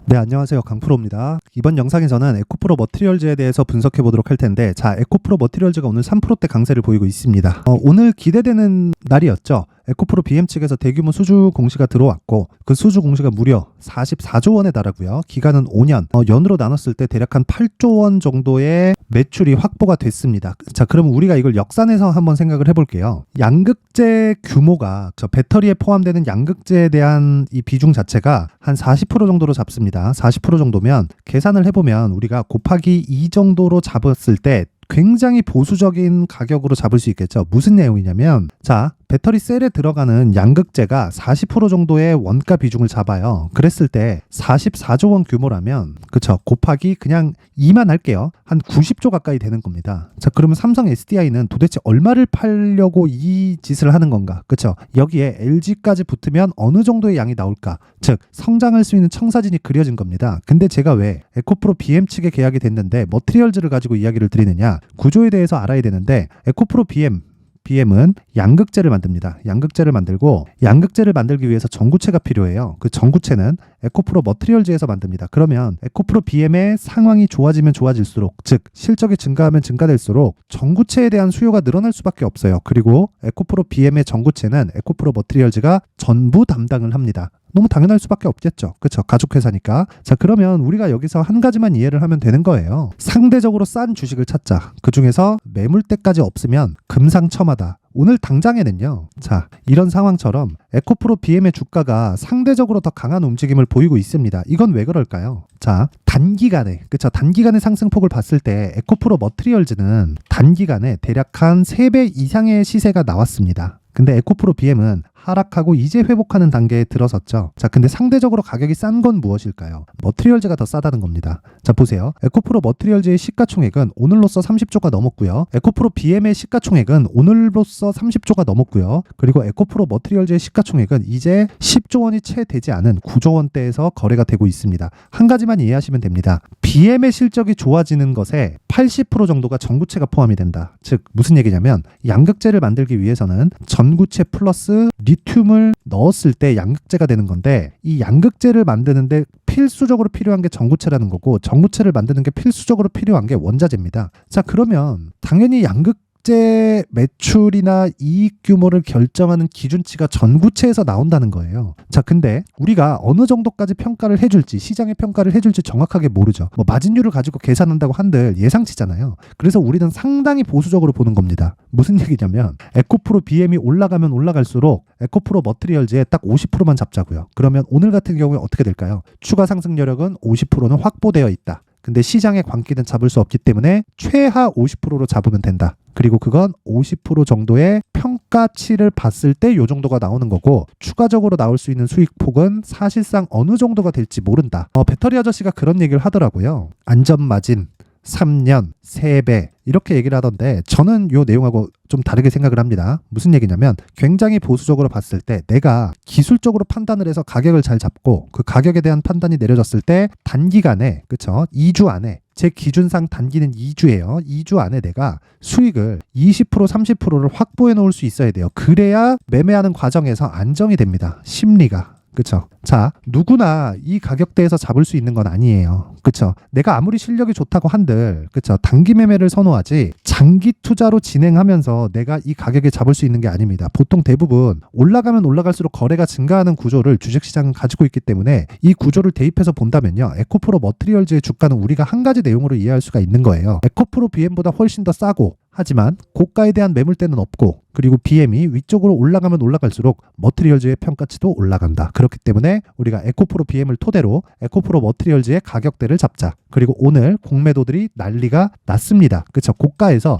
네, 안녕하세요. 강프로입니다. 이번 영상에서는 에코프로 머티리얼즈에 대해서 분석해 보도록 할 텐데, 자, 에코프로 머티리얼즈가 오늘 3%대 강세를 보이고 있습니다. 오늘 기대되는 날이었죠. 에코프로 BM 측에서 대규모 수주 공시가 들어왔고, 그 수주 공시가 무려 44조 원에 달하고요. 기간은 5년, 연으로 나눴을 때 대략 한 8조 원 정도의 매출이 확보가 됐습니다. 자, 그럼 우리가 이걸 역산해서 한번 생각을 해볼게요. 양극재 규모가, 배터리에 포함되는 양극재에 대한 이 비중 자체가 한 40% 정도로 잡습니다. 40% 정도면 계산을 해보면 우리가 곱하기 2 정도로 잡았을 때 굉장히 보수적인 가격으로 잡을 수 있겠죠. 무슨 내용이냐면, 자, 배터리 셀에 들어가는 양극재가 40% 정도의 원가 비중을 잡아요. 그랬을 때 44조 원 규모라면, 그쵸, 곱하기 그냥 2만 할게요. 한 90조 가까이 되는 겁니다. 자, 그러면 삼성 SDI는 도대체 얼마를 팔려고 이 짓을 하는 건가? 그쵸, 여기에 LG까지 붙으면 어느 정도의 양이 나올까? 즉, 성장할 수 있는 청사진이 그려진 겁니다. 근데 제가 왜 에코프로 BM 측에 계약이 됐는데 머티리얼즈를 가지고 이야기를 드리느냐? 구조에 대해서 알아야 되는데, 에코프로 BM은 양극재를 만듭니다. 양극재를 만들고, 양극재를 만들기 위해서 전구체가 필요해요. 그 전구체는 에코프로 머티리얼즈에서 만듭니다. 그러면 에코프로 BM의 상황이 좋아지면 좋아질수록, 즉 실적이 증가하면 증가될수록 전구체에 대한 수요가 늘어날 수밖에 없어요. 그리고 에코프로 BM의 전구체는 에코프로 머티리얼즈가 전부 담당을 합니다. 너무 당연할 수밖에 없겠죠. 그렇죠? 가족회사니까. 자, 그러면 우리가 여기서 한 가지만 이해를 하면 되는 거예요. 상대적으로 싼 주식을 찾자. 그 중에서 매물대까지 없으면 금상첨화다. 오늘 당장에는요, 자, 이런 상황처럼 에코프로 BM의 주가가 상대적으로 더 강한 움직임을 보이고 있습니다. 이건 왜 그럴까요? 자, 단기간에, 그쵸, 단기간의 상승폭을 봤을 때 에코프로 머티리얼즈는 단기간에 대략 한 3배 이상의 시세가 나왔습니다. 근데 에코프로 BM은 하락하고 이제 회복하는 단계에 들어섰죠. 자, 근데 상대적으로 가격이 싼 건 무엇일까요? 머티리얼즈가 더 싸다는 겁니다. 자, 보세요. 에코프로 머티리얼즈의 시가총액은 오늘로써 30조가 넘었고요. 에코프로 BM의 시가총액은 오늘로써 30조가 넘었고요. 그리고 에코프로 머티리얼즈의 시가총액은 이제 10조 원이 채 되지 않은 9조 원대에서 거래가 되고 있습니다. 한 가지만 이해하시면 됩니다. BM의 실적이 좋아지는 것에 80% 정도가 전구체가 포함이 된다. 즉, 무슨 얘기냐면, 양극재를 만들기 위해서는 전구체 플러스 리튬을 넣었을 때 양극재가 되는 건데, 이 양극재를 만드는데 필수적으로 필요한 게 전구체라는 거고, 전구체를 만드는 게 필수적으로 필요한 게 원자재입니다. 자, 그러면 당연히 양극재 매출이나 이익 규모를 결정하는 기준치가 전구체에서 나온다는 거예요. 자, 근데 우리가 어느 정도까지 평가를 해줄지, 시장의 평가를 해줄지 정확하게 모르죠. 뭐 마진율을 가지고 계산한다고 한들 예상치잖아요. 그래서 우리는 상당히 보수적으로 보는 겁니다. 무슨 얘기냐면, 에코프로 BM이 올라가면 올라갈수록 에코프로 머티리얼즈에 딱 50%만 잡자고요. 그러면 오늘 같은 경우에 어떻게 될까요? 추가 상승 여력은 50%는 확보되어 있다. 근데 시장의 광기는 잡을 수 없기 때문에 최하 50%로 잡으면 된다. 그리고 그건 50% 정도의 평가치를 봤을 때 요 정도가 나오는 거고, 추가적으로 나올 수 있는 수익폭은 사실상 어느 정도가 될지 모른다. 배터리 아저씨가 그런 얘기를 하더라고요. 안전마진 3년, 3배 이렇게 얘기를 하던데, 저는 요 내용하고 좀 다르게 생각을 합니다. 무슨 얘기냐면, 굉장히 보수적으로 봤을 때 내가 기술적으로 판단을 해서 가격을 잘 잡고, 그 가격에 대한 판단이 내려졌을 때 단기간에, 그쵸, 2주 안에, 제 기준상 단기는 2주예요. 2주 안에 내가 수익을 20%, 30%를 확보해 놓을 수 있어야 돼요. 그래야 매매하는 과정에서 안정이 됩니다. 심리가. 그쵸? 자, 누구나 이 가격대에서 잡을 수 있는 건 아니에요. 그쵸? 내가 아무리 실력이 좋다고 한들, 그쵸, 단기 매매를 선호하지 장기 투자로 진행하면서 내가 이 가격에 잡을 수 있는 게 아닙니다. 보통 대부분 올라가면 올라갈수록 거래가 증가하는 구조를 주식시장은 가지고 있기 때문에, 이 구조를 대입해서 본다면요, 에코프로 머티리얼즈의 주가는 우리가 한 가지 내용으로 이해할 수가 있는 거예요. 에코프로 BM보다 훨씬 더 싸고, 하지만 고가에 대한 매물대는 없고, 그리고 BM이 위쪽으로 올라가면 올라갈수록 머티리얼즈의 평가치도 올라간다. 그렇기 때문에 우리가 에코프로 BM을 토대로 에코프로 머티리얼즈의 가격대를 잡자. 그리고 오늘 공매도들이 난리가 났습니다. 그쵸? 고가에서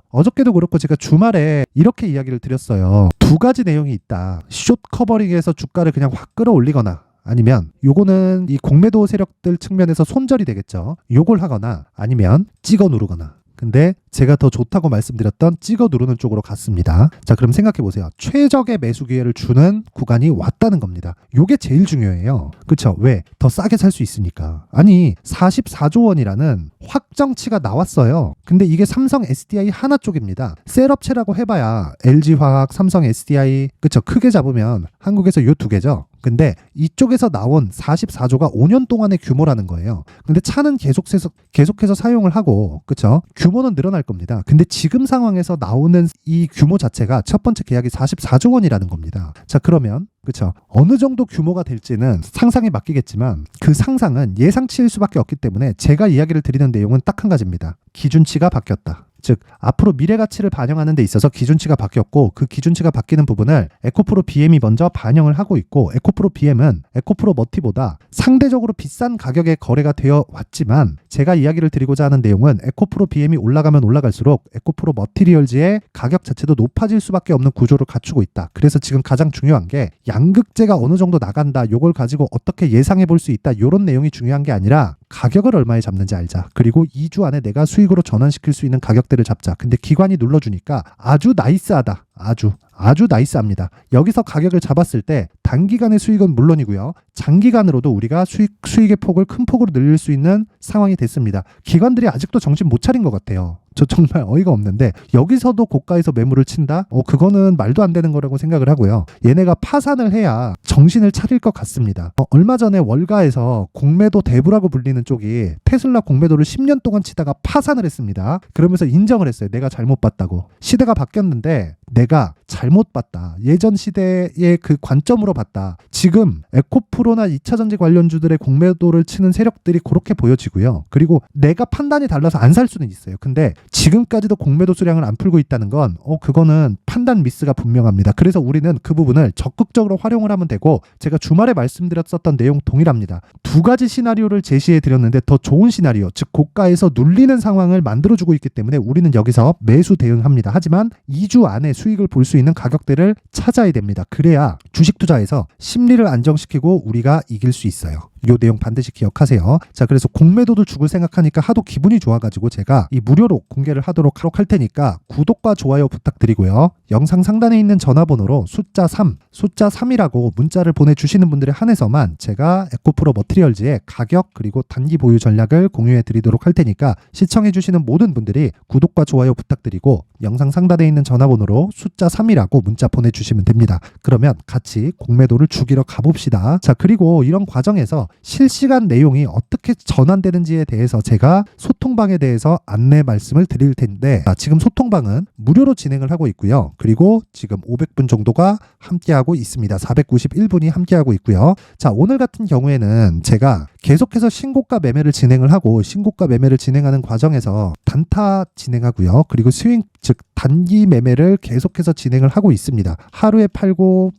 어저께도 그렇고 제가 주말에 이렇게 이야기를 드렸어요. 두 가지 내용이 있다. 숏 커버링에서 주가를 그냥 확 끌어올리거나, 아니면 요거는 이 공매도 세력들 측면에서 손절이 되겠죠. 요걸 하거나, 아니면 찍어 누르거나. 근데 제가 더 좋다고 말씀드렸던 찍어 누르는 쪽으로 갔습니다. 자, 그럼 생각해 보세요. 최적의 매수 기회를 주는 구간이 왔다는 겁니다. 요게 제일 중요해요. 그쵸? 왜? 더 싸게 살 수 있으니까. 아니, 44조 원이라는 확정치가 나왔어요. 근데 이게 삼성 SDI 하나 쪽입니다. 셀업체라고 해봐야 LG화학, 삼성 SDI, 그쵸? 크게 잡으면 한국에서 요 두 개죠. 근데 이쪽에서 나온 44조가 5년 동안의 규모라는 거예요. 근데 차는 계속해서 사용을 하고, 그쵸? 규모는 늘어날 겁니다. 근데 지금 상황에서 나오는 이 규모 자체가 첫 번째 계약이 44조 원이라는 겁니다. 자, 그러면 그쵸? 어느 정도 규모가 될지는 상상에 맡기겠지만 그 상상은 예상치일 수밖에 없기 때문에 제가 이야기를 드리는 내용은 딱 한 가지입니다. 기준치가 바뀌었다. 즉 앞으로 미래 가치를 반영하는 데 있어서 기준치가 바뀌었고, 그 기준치가 바뀌는 부분을 에코프로 BM이 먼저 반영을 하고 있고, 에코프로 BM은 에코프로 머티보다 상대적으로 비싼 가격에 거래가 되어 왔지만, 제가 이야기를 드리고자 하는 내용은 에코프로 BM이 올라가면 올라갈수록 에코프로 머티리얼즈의 가격 자체도 높아질 수밖에 없는 구조를 갖추고 있다. 그래서 지금 가장 중요한 게 양극재가 어느 정도 나간다, 요걸 가지고 어떻게 예상해 볼 수 있다, 요런 내용이 중요한 게 아니라 가격을 얼마에 잡는지 알자. 그리고 2주 안에 내가 수익으로 전환시킬 수 있는 가격대를 잡자. 근데 기관이 눌러주니까 아주 나이스하다. 아주 나이스합니다. 여기서 가격을 잡았을 때 단기간의 수익은 물론이고요, 장기간으로도 우리가 수익의 폭을 큰 폭으로 늘릴 수 있는 상황이 됐습니다. 기관들이 아직도 정신 못 차린 것 같아요. 저 정말 어이가 없는데 여기서도 고가에서 매물을 친다? 그거는 말도 안 되는 거라고 생각을 하고요. 얘네가 파산을 해야 정신을 차릴 것 같습니다. 얼마 전에 월가에서 공매도 대부라고 불리는 쪽이 테슬라 공매도를 10년 동안 치다가 파산을 했습니다. 그러면서 인정을 했어요. 내가 잘못 봤다고. 시대가 바뀌었는데 내가 잘못 봤다. 예전 시대의 그 관점으로 봤다. 지금 에코프로나 2차전지 관련주들의 공매도를 치는 세력들이 그렇게 보여지고요. 그리고 내가 판단이 달라서 안 살 수는 있어요. 근데 지금까지도 공매도 수량을 안 풀고 있다는 건 그거는 판단 미스가 분명합니다. 그래서 우리는 그 부분을 적극적으로 활용을 하면 되고, 제가 주말에 말씀드렸었던 내용 동일합니다. 두 가지 시나리오를 제시해 드렸는데 더 좋은 시나리오, 즉 고가에서 눌리는 상황을 만들어주고 있기 때문에 우리는 여기서 매수 대응합니다. 하지만 2주 안에 수익을 볼 수 있는 가격대를 찾아야 됩니다. 그래야 주식 투자에서 심리를 안정시키고 우리가 이길 수 있어요. 이 내용 반드시 기억하세요. 자, 그래서 공매도를 죽을 생각하니까 하도 기분이 좋아가지고 제가 이 무료로 공개를 하도록 할 테니까 구독과 좋아요 부탁드리고요. 영상 상단에 있는 전화번호로 숫자 3이라고 문자를 보내주시는 분들에 한해서만 제가 에코프로 머티리얼즈의 가격 그리고 단기 보유 전략을 공유해 드리도록 할 테니까 시청해 주시는 모든 분들이 구독과 좋아요 부탁드리고 영상 상단에 있는 전화번호로 숫자 3이라고 문자 보내주시면 됩니다. 그러면 같이 공매도를 죽이러 가봅시다. 자, 그리고 이런 과정에서 실시간 내용이 어떻게 전환되는지에 대해서 제가 소통방에 대해서 안내 말씀을 드릴 텐데, 지금 소통방은 무료로 진행을 하고 있고요. 그리고 지금 500분 정도가 함께하고 있습니다. 491분이 함께하고 있고요. 자, 오늘 같은 경우에는 제가 계속해서 신고가 매매를 진행을 하고, 신고가 매매를 진행하는 과정에서 단타 진행하고요. 그리고 스윙, 즉 단기 매매를 계속해서 진행을 하고 있습니다. 하루에 팔고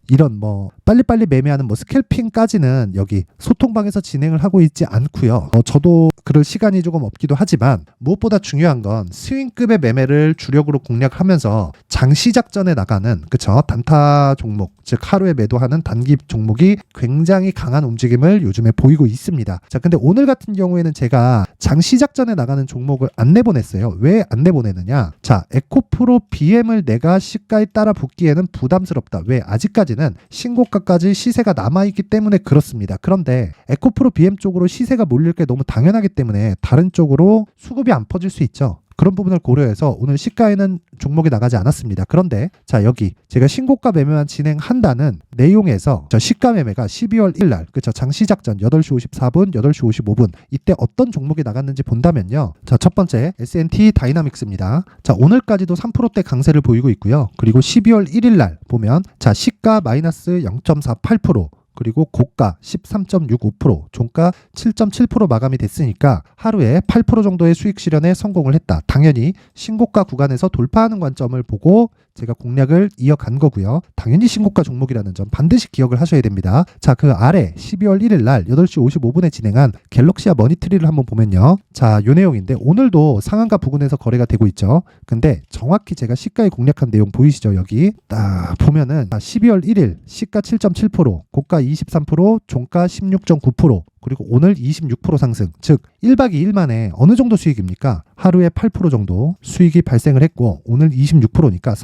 이런 빨리빨리 매매하는 스캘핑까지는 여기 소통방에서 진행을 하고 있지 않고요. 저도 그럴 시간이 조금 없기도 하지만 무엇보다 중요한 건 스윙급의 매매를 주력으로 공략하면서 장 시작 전에 나가는 단타 종목, 즉 하루에 매도하는 단기 종목이 굉장히 강한 움직임을 요즘에 보이고 있습니다. 자, 근데 오늘 같은 경우에는 제가 장 시작 전에 나가는 종목을 안 내보냈어요. 왜 안 내보내느냐? 자, 에코프로 BM을 내가 시가에 따라 붙기에는 부담스럽다. 왜? 아직까지는 신고가까지 시세가 남아있기 때문에 그렇습니다. 그런데 에코프로 BM 쪽으로 시세가 몰릴 게 너무 당연하기 때문에 다른 쪽으로 수급이 안 퍼질 수 있죠. 그런 부분을 고려해서 오늘 시가에는 종목이 나가지 않았습니다. 그런데 자, 여기 제가 신고가 매매만 진행한다는 내용에서 저 시가 매매가 12월 1일 장 시작 전 8시 54분, 8시 55분 이때 어떤 종목이 나갔는지 본다면요. 자, 첫 번째 S&T 다이나믹스입니다. 자, 오늘까지도 3%대 강세를 보이고 있고요. 그리고 12월 1일 날 보면 자, 시가 마이너스 0.48%, 그리고 고가 13.65%, 종가 7.7% 마감이 됐으니까 하루에 8% 정도의 수익 실현에 성공을 했다. 당연히 신고가 구간에서 돌파하는 관점을 보고 제가 공략을 이어간 거고요. 당연히 신고가 종목이라는 점 반드시 기억을 하셔야 됩니다. 자, 그 아래 12월 1일 날 8시 55분에 진행한 갤럭시아 머니트리를 한번 보면요. 자, 요 내용인데 오늘도 상한가 부근에서 거래가 되고 있죠. 근데 정확히 제가 시가에 공략한 내용 보이시죠? 여기 딱 보면은 12월 1일 시가 7.7%, 고가 23%, 종가 16.9%, 그리고 오늘 26% 상승, 즉 1박 2일 만에 어느 정도 수익입니까? 하루에 8% 정도 수익이 발생을 했고 오늘 26%니까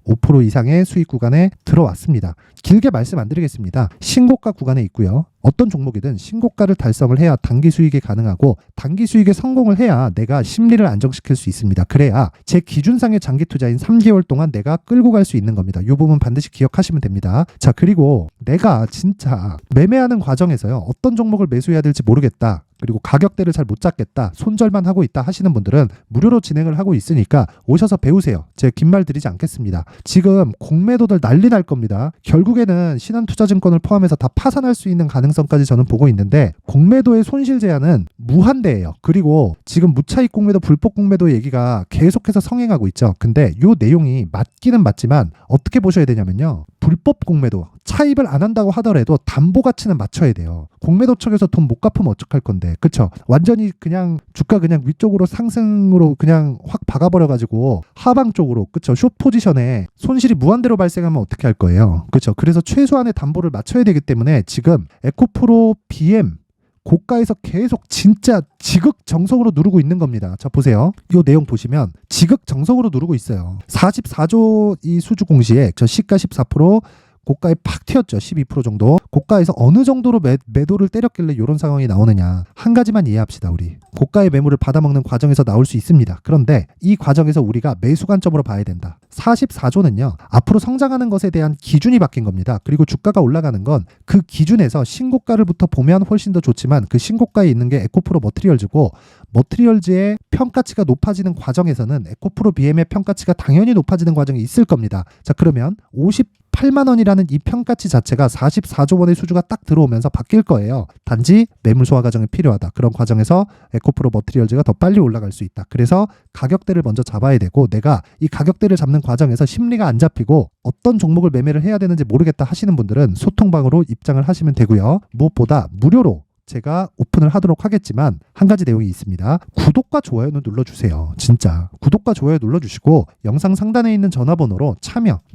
5% 이상의 수익 구간에 들어왔습니다. 길게 말씀 안 드리겠습니다. 신고가 구간에 있고요. 어떤 종목이든 신고가를 달성을 해야 단기 수익이 가능하고 단기 수익에 성공을 해야 내가 심리를 안정시킬 수 있습니다. 그래야 제 기준상의 장기 투자인 3개월 동안 내가 끌고 갈 수 있는 겁니다. 이 부분 반드시 기억하시면 됩니다. 자, 그리고 내가 진짜 매매하는 과정에서요. 어떤 종목을 매수해야 될지 모르겠다. 그리고 가격대를 잘 못 잡겠다. 손절만 하고 있다 하시는 분들은 무료로 진행을 하고 있으니까 오셔서 배우세요. 제가 긴 말 드리지 않겠습니다. 지금 공매도들 난리 날 겁니다. 결국에는 신한투자증권을 포함해서 다 파산할 수 있는 가능성까지 저는 보고 있는데 공매도의 손실 제한은 무한대예요. 그리고 지금 무차익 공매도, 불법 공매도 얘기가 계속해서 성행하고 있죠. 근데 이 내용이 맞기는 맞지만 어떻게 보셔야 되냐면요. 불법 공매도, 차입을 안 한다고 하더라도 담보 가치는 맞춰야 돼요. 공매도 측에서 돈 못 갚으면 어떡할 건데, 그쵸? 완전히 그냥 주가 그냥 위쪽으로 상승으로 그냥 확 박아버려가지고 하방 쪽으로, 그쵸? 숏 포지션에 손실이 무한대로 발생하면 어떻게 할 거예요? 그쵸? 그래서 최소한의 담보를 맞춰야 되기 때문에 지금 에코프로 BM 고가에서 계속 진짜 지극정성으로 누르고 있는 겁니다. 자, 보세요. 이 내용 보시면 지극정성으로 누르고 있어요. 44조 이 수주 공시에 저 시가 14%, 고가에 팍 튀었죠. 12% 정도. 고가에서 어느 정도로 매도를 때렸길래 이런 상황이 나오느냐. 한 가지만 이해합시다. 우리 고가의 매물을 받아먹는 과정에서 나올 수 있습니다. 그런데 이 과정에서 우리가 매수 관점으로 봐야 된다. 44조는요. 앞으로 성장하는 것에 대한 기준이 바뀐 겁니다. 그리고 주가가 올라가는 건 그 기준에서 신고가를부터 보면 훨씬 더 좋지만 그 신고가에 있는 게 에코프로 머티리얼즈고 머티리얼즈의 평가치가 높아지는 과정에서는 에코프로 BM의 평가치가 당연히 높아지는 과정이 있을 겁니다. 자, 그러면 58만 원이라는 이 평가치 자체가 44조 원의 수주가 딱 들어오면서 바뀔 거예요. 단지 매물 소화 과정이 필요하다. 그런 과정에서 에코프로 머티리얼즈가 더 빨리 올라갈 수 있다. 그래서 가격대를 먼저 잡아야 되고 내가 이 가격대를 잡는 과정에서 심리가 안 잡히고 어떤 종목을 매매를 해야 되는지 모르겠다 하시는 분들은 소통방으로 입장을 하시면 되고요. 무엇보다 무료로 제가 오픈을 하도록 하겠지만 한 가지 내용이 있습니다. 구독과 좋아요는 눌러주세요. 진짜 구독과 좋아요 눌러주시고 영상 상단에 있는 전화번호로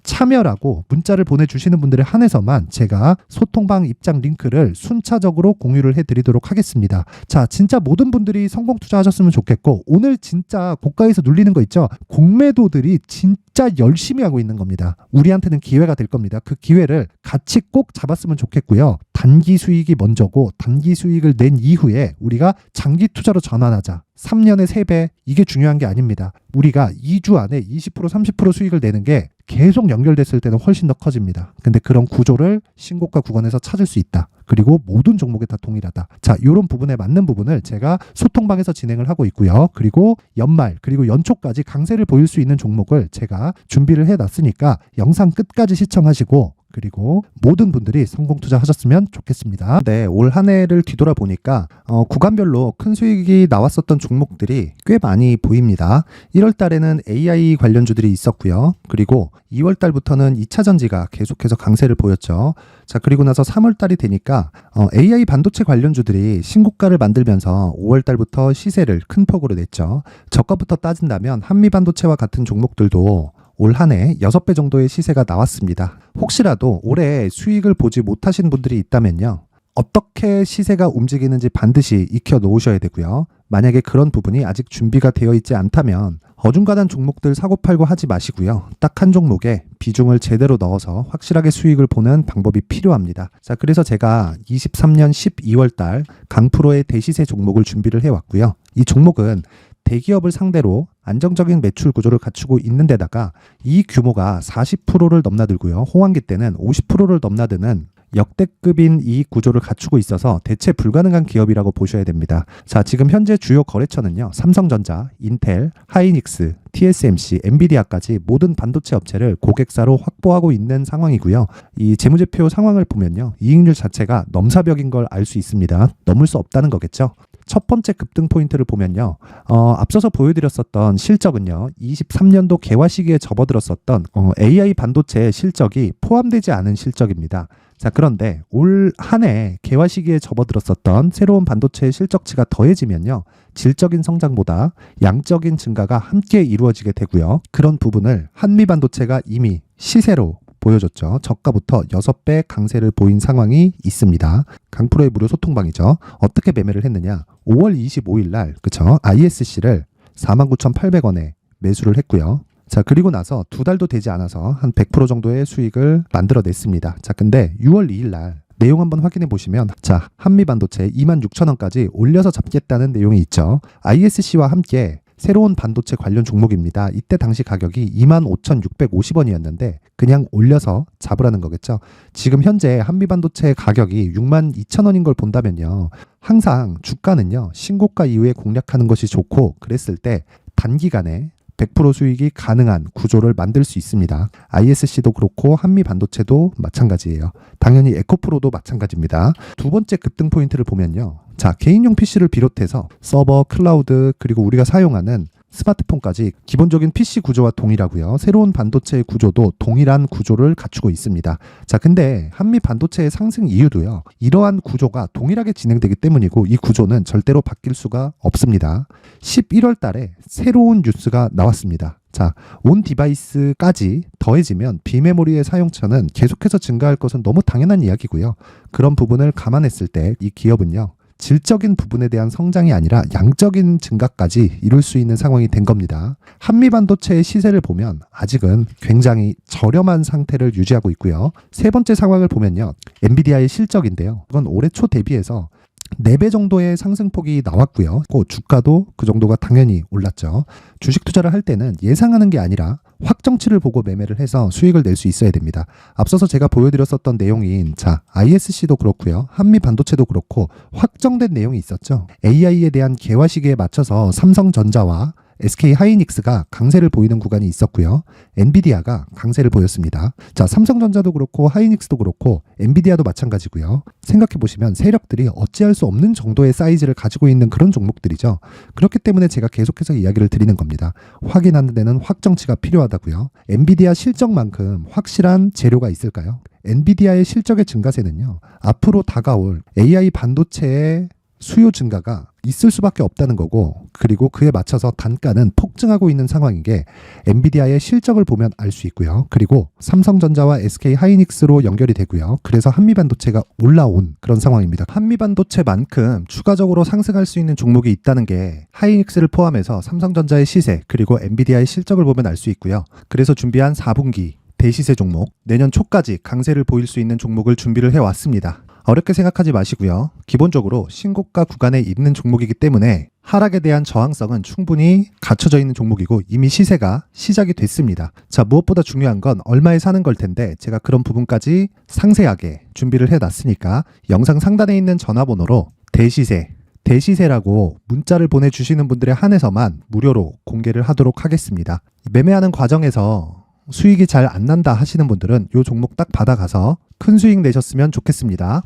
참여라고 문자를 보내주시는 분들에 한해서만 제가 소통방 입장 링크를 순차적으로 공유를 해드리도록 하겠습니다. 자, 진짜 모든 분들이 성공 투자하셨으면 좋겠고 오늘 진짜 고가에서 눌리는 거 있죠? 공매도들이 진짜 열심히 하고 있는 겁니다. 우리한테는 기회가 될 겁니다. 그 기회를 같이 꼭 잡았으면 좋겠고요. 단기 수익이 먼저고 단기 수익을 낸 이후에 우리가 장기 투자로 전환하자. 3년에 3배 이게 중요한 게 아닙니다. 우리가 2주 안에 20% 30% 수익을 내는 게 계속 연결됐을 때는 훨씬 더 커집니다. 근데 그런 구조를 신고가 구간에서 찾을 수 있다. 그리고 모든 종목에 다 동일하다. 자, 이런 부분에 맞는 부분을 제가 소통방에서 진행을 하고 있고요. 그리고 연말 그리고 연초까지 강세를 보일 수 있는 종목을 제가 준비를 해놨으니까 영상 끝까지 시청하시고 그리고 모든 분들이 성공 투자하셨으면 좋겠습니다. 네, 올 한 해를 뒤돌아보니까 구간별로 큰 수익이 나왔었던 종목들이 꽤 많이 보입니다. 1월 달에는 AI 관련주들이 있었고요. 그리고 2월 달부터는 2차 전지가 계속해서 강세를 보였죠. 자, 그리고 나서 3월 달이 되니까 AI 반도체 관련주들이 신고가를 만들면서 5월 달부터 시세를 큰 폭으로 냈죠. 저가부터 따진다면 한미 반도체와 같은 종목들도 올 한 해 6배 정도의 시세가 나왔습니다. 혹시라도 올해 수익을 보지 못하신 분들이 있다면요. 어떻게 시세가 움직이는지 반드시 익혀 놓으셔야 되고요. 만약에 그런 부분이 아직 준비가 되어 있지 않다면 어중간한 종목들 사고팔고 하지 마시고요. 딱 한 종목에 비중을 제대로 넣어서 확실하게 수익을 보는 방법이 필요합니다. 자, 그래서 제가 23년 12월 달 강프로의 대시세 종목을 준비를 해왔고요. 이 종목은 대기업을 상대로 안정적인 매출 구조를 갖추고 있는 데다가 이 규모가 40%를 넘나들고요. 호황기 때는 50%를 넘나드는 역대급인 이익 구조를 갖추고 있어서 대체 불가능한 기업이라고 보셔야 됩니다. 자, 지금 현재 주요 거래처는요. 삼성전자, 인텔, 하이닉스, TSMC, 엔비디아까지 모든 반도체 업체를 고객사로 확보하고 있는 상황이고요. 이 재무제표 상황을 보면요. 이익률 자체가 넘사벽인 걸 알 수 있습니다. 넘을 수 없다는 거겠죠. 첫 번째 급등 포인트를 보면요. 앞서서 보여드렸었던 실적은요. 23년도 개화 시기에 접어들었었던 AI 반도체의 실적이 포함되지 않은 실적입니다. 자, 그런데 올 한 해 개화 시기에 접어들었었던 새로운 반도체의 실적치가 더해지면요. 질적인 성장보다 양적인 증가가 함께 이루어지게 되고요. 그런 부분을 한미 반도체가 이미 시세로 보여줬죠. 저가부터 6배 강세를 보인 상황이 있습니다. 강프로의 무료 소통방이죠. 어떻게 매매를 했느냐. 5월 25일 날 그쵸? ISC를 49,800원에 매수를 했고요. 자, 그리고 나서 2달도 되지 않아서 한 100% 정도의 수익을 만들어냈습니다. 자, 근데 6월 2일 날 내용 한번 확인해 보시면, 자, 한미반도체 26,000원까지 올려서 잡겠다는 내용이 있죠. ISC와 함께 새로운 반도체 관련 종목입니다. 이때 당시 가격이 25,650원이었는데 그냥 올려서 잡으라는 거겠죠. 지금 현재 한미반도체 가격이 62,000원인 걸 본다면요, 항상 주가는요 신고가 이후에 공략하는 것이 좋고, 그랬을 때 단기간에 100% 수익이 가능한 구조를 만들 수 있습니다. ISC도 그렇고 한미반도체도 마찬가지예요. 당연히 에코프로도 마찬가지입니다. 두 번째 급등 포인트를 보면요, 자, 개인용 PC를 비롯해서 서버, 클라우드, 그리고 우리가 사용하는 스마트폰까지 기본적인 PC 구조와 동일하고요. 새로운 반도체의 구조도 동일한 구조를 갖추고 있습니다. 자, 근데 한미 반도체의 상승 이유도요, 이러한 구조가 동일하게 진행되기 때문이고, 이 구조는 절대로 바뀔 수가 없습니다. 11월 달에 새로운 뉴스가 나왔습니다. 자, 온 디바이스까지 더해지면 비메모리의 사용처는 계속해서 증가할 것은 너무 당연한 이야기고요. 그런 부분을 감안했을 때 이 기업은요, 질적인 부분에 대한 성장이 아니라 양적인 증가까지 이룰 수 있는 상황이 된 겁니다. 한미반도체의 시세를 보면 아직은 굉장히 저렴한 상태를 유지하고 있고요. 세 번째 상황을 보면요, 엔비디아의 실적인데요, 그건 올해 초 대비해서 4배 정도의 상승폭이 나왔고요. 주가도 그 정도가 당연히 올랐죠. 주식 투자를 할 때는 예상하는 게 아니라 확정치를 보고 매매를 해서 수익을 낼 수 있어야 됩니다. 앞서서 제가 보여드렸었던 내용인, 자, ISC도 그렇고요, 한미 반도체도 그렇고 확정된 내용이 있었죠. AI에 대한 개화 시기에 맞춰서 삼성전자와 SK 하이닉스가 강세를 보이는 구간이 있었고요. 엔비디아가 강세를 보였습니다. 자, 삼성전자도 그렇고 하이닉스도 그렇고 엔비디아도 마찬가지고요. 생각해 보시면 세력들이 어찌할 수 없는 정도의 사이즈를 가지고 있는 그런 종목들이죠. 그렇기 때문에 제가 계속해서 이야기를 드리는 겁니다. 확인하는 데는 확정치가 필요하다고요. 엔비디아 실적만큼 확실한 재료가 있을까요? 엔비디아의 실적의 증가세는요, 앞으로 다가올 AI 반도체의 수요 증가가 있을 수밖에 없다는 거고, 그리고 그에 맞춰서 단가는 폭증하고 있는 상황인 게 엔비디아의 실적을 보면 알 수 있고요. 그리고 삼성전자와 SK 하이닉스로 연결이 되고요. 그래서 한미반도체가 올라온 그런 상황입니다. 한미반도체만큼 추가적으로 상승할 수 있는 종목이 있다는 게 하이닉스를 포함해서 삼성전자의 시세, 그리고 엔비디아의 실적을 보면 알 수 있고요. 그래서 준비한 4분기 대시세 종목, 내년 초까지 강세를 보일 수 있는 종목을 준비를 해왔습니다. 어렵게 생각하지 마시고요. 기본적으로 신고가 구간에 있는 종목이기 때문에 하락에 대한 저항성은 충분히 갖춰져 있는 종목이고, 이미 시세가 시작이 됐습니다. 자, 무엇보다 중요한 건 얼마에 사는 걸 텐데, 제가 그런 부분까지 상세하게 준비를 해놨으니까 영상 상단에 있는 전화번호로 대시세라고 문자를 보내주시는 분들에 한해서만 무료로 공개를 하도록 하겠습니다. 매매하는 과정에서 수익이 잘 안 난다 하시는 분들은 이 종목 딱 받아가서 큰 수익 내셨으면 좋겠습니다.